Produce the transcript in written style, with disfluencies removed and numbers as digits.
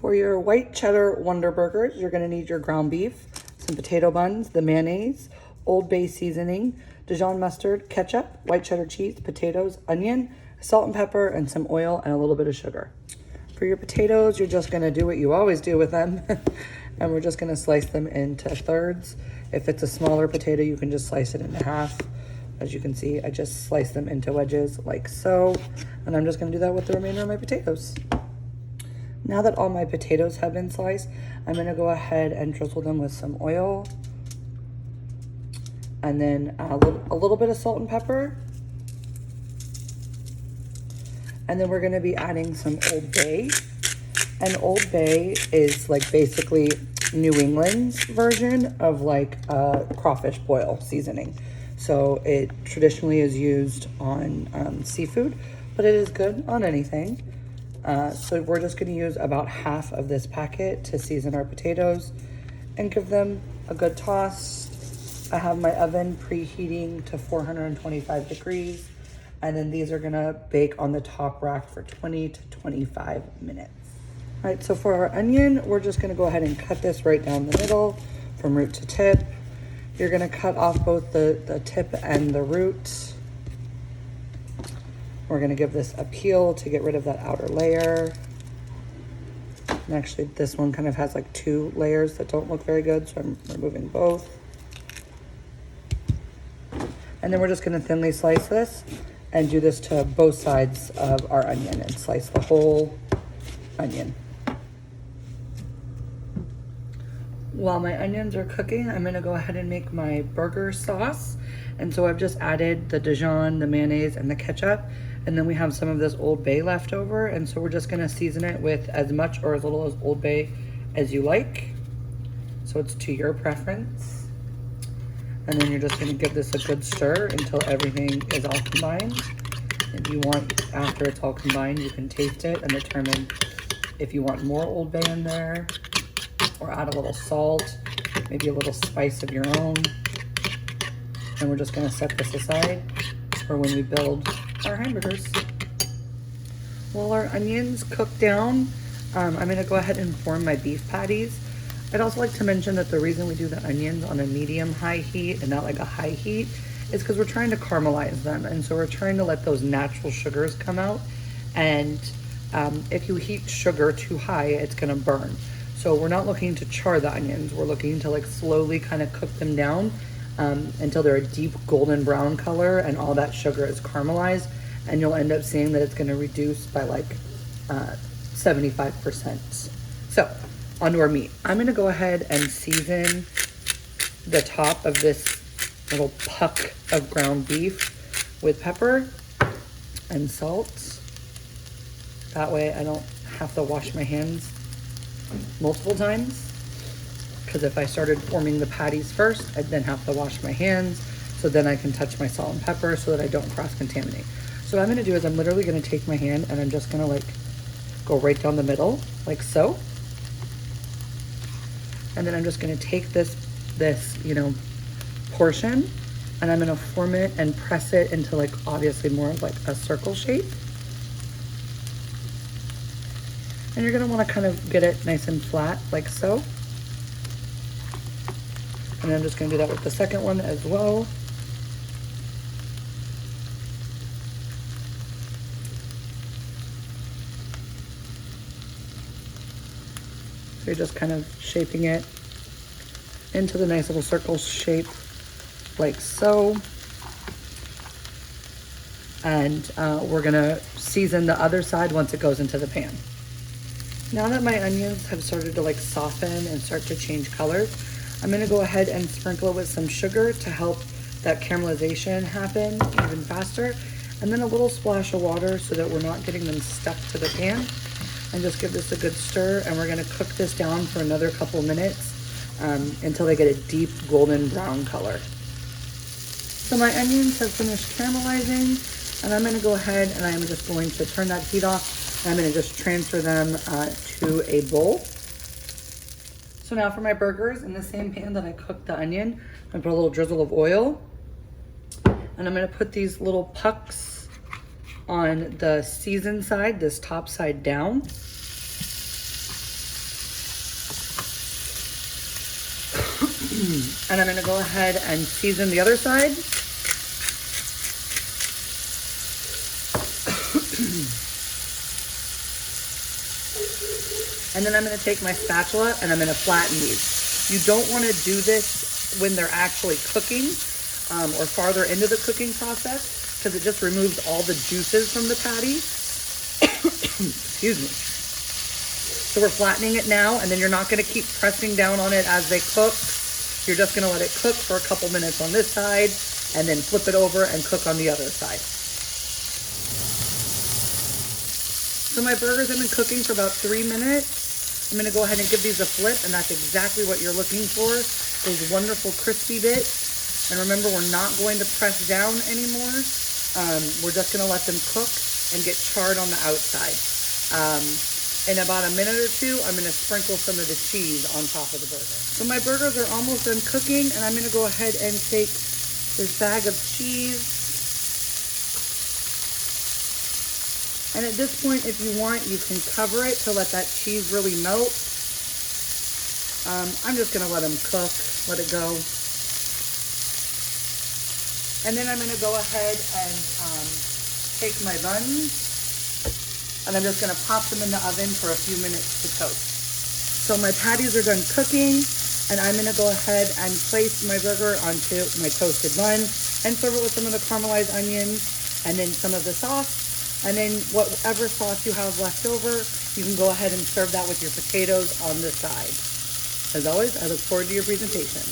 For your white cheddar Wonder Burgers, you're gonna need your ground beef, some potato buns, the mayonnaise, Old Bay seasoning, Dijon mustard, ketchup, white cheddar cheese, potatoes, onion, salt and pepper, and some oil and a little bit of sugar. For your potatoes, you're just gonna do what you always do with them. And we're just gonna slice them into thirds. If it's a smaller potato, you can just slice it into half. As you can see, I just sliced them into wedges like so. And I'm just gonna do that with the remainder of my potatoes. Now that all my potatoes have been sliced, I'm gonna go ahead and drizzle them with some oil. And then a little bit of salt and pepper. And then we're gonna be adding some Old Bay. And Old Bay is like basically New England's version of like crawfish boil seasoning. So it traditionally is used on seafood, but it is good on anything. So we're just gonna use about half of this packet to season our potatoes and give them a good toss. I have my oven preheating to 425 degrees, and then these are gonna bake on the top rack for 20 to 25 minutes. All right, so for our onion, we're just gonna go ahead and cut this right down the middle from root to tip. You're gonna cut off both the tip and the root. We're gonna give this a peel to get rid of that outer layer. And actually this one kind of has like two layers that don't look very good, so I'm removing both. And then we're just gonna thinly slice this and do this to both sides of our onion and slice the whole onion. While my onions are cooking, I'm gonna go ahead and make my burger sauce. And so I've just added the Dijon, the mayonnaise, and the ketchup. And then we have some of this Old Bay left over. And so we're just gonna season it with as much or as little as Old Bay as you like. So it's to your preference. And then you're just gonna give this a good stir until everything is all combined. If you want, after it's all combined, you can taste it and determine if you want more Old Bay in there, or add a little salt, maybe a little spice of your own. And we're just gonna set this aside for when we build our hamburgers. While our onions cook down, I'm gonna go ahead and form my beef patties. I'd also like to mention that the reason we do the onions on a medium-high heat and not like a high heat is because we're trying to caramelize them. And so we're trying to let those natural sugars come out. And if you heat sugar too high, it's gonna burn. So we're not looking to char the onions. We're looking to like slowly kind of cook them down until they're a deep golden brown color and all that sugar is caramelized. And you'll end up seeing that it's gonna reduce by like 75%. So onto our meat. I'm gonna go ahead and season the top of this little puck of ground beef with pepper and salt. That way I don't have to wash my hands multiple times, because if I started forming the patties first, I'd then have to wash my hands, so then I can touch my salt and pepper so that I don't cross-contaminate. So what I'm gonna do is I'm literally gonna take my hand and I'm just gonna like go right down the middle, like so. And then I'm just gonna take this portion, and I'm gonna form it and press it into like obviously more of like a circle shape. And you're gonna wanna kind of get it nice and flat, like so. And I'm just gonna do that with the second one as well. So you're just kind of shaping it into the nice little circle shape, like so. And we're gonna season the other side once it goes into the pan. Now that my onions have started to like soften and start to change colors, I'm gonna go ahead and sprinkle it with some sugar to help that caramelization happen even faster. And then a little splash of water so that we're not getting them stuck to the pan. And just give this a good stir, and we're gonna cook this down for another couple minutes until they get a deep golden brown color. So my onions have finished caramelizing, and I'm gonna go ahead and I'm just going to turn that heat off. I'm gonna just transfer them to a bowl. So now for my burgers, in the same pan that I cooked the onion, I'm gonna put a little drizzle of oil. And I'm gonna put these little pucks on the seasoned side, this top side down. And I'm gonna go ahead and season the other side. And then I'm gonna take my spatula and I'm gonna flatten these. You don't wanna do this when they're actually cooking or farther into the cooking process, because it just removes all the juices from the patty. Excuse me. So we're flattening it now, and then you're not gonna keep pressing down on it as they cook. You're just gonna let it cook for a couple minutes on this side, and then flip it over and cook on the other side. So my burgers have been cooking for about 3 minutes. I'm gonna go ahead and give these a flip, and that's exactly what you're looking for, those wonderful crispy bits. And remember, we're not going to press down anymore. We're just gonna let them cook and get charred on the outside. In about a minute or two, I'm gonna sprinkle some of the cheese on top of the burger. So my burgers are almost done cooking, and I'm gonna go ahead and take this bag of cheese. And at this point, if you want, you can cover it to let that cheese really melt. I'm just gonna let them cook, let it go. And then I'm gonna go ahead and take my buns, and I'm just gonna pop them in the oven for a few minutes to toast. So my patties are done cooking, and I'm gonna go ahead and place my burger onto my toasted bun and serve it with some of the caramelized onions and then some of the sauce. And then whatever sauce you have left over, you can go ahead and serve that with your potatoes on the side. As always, I look forward to your presentation.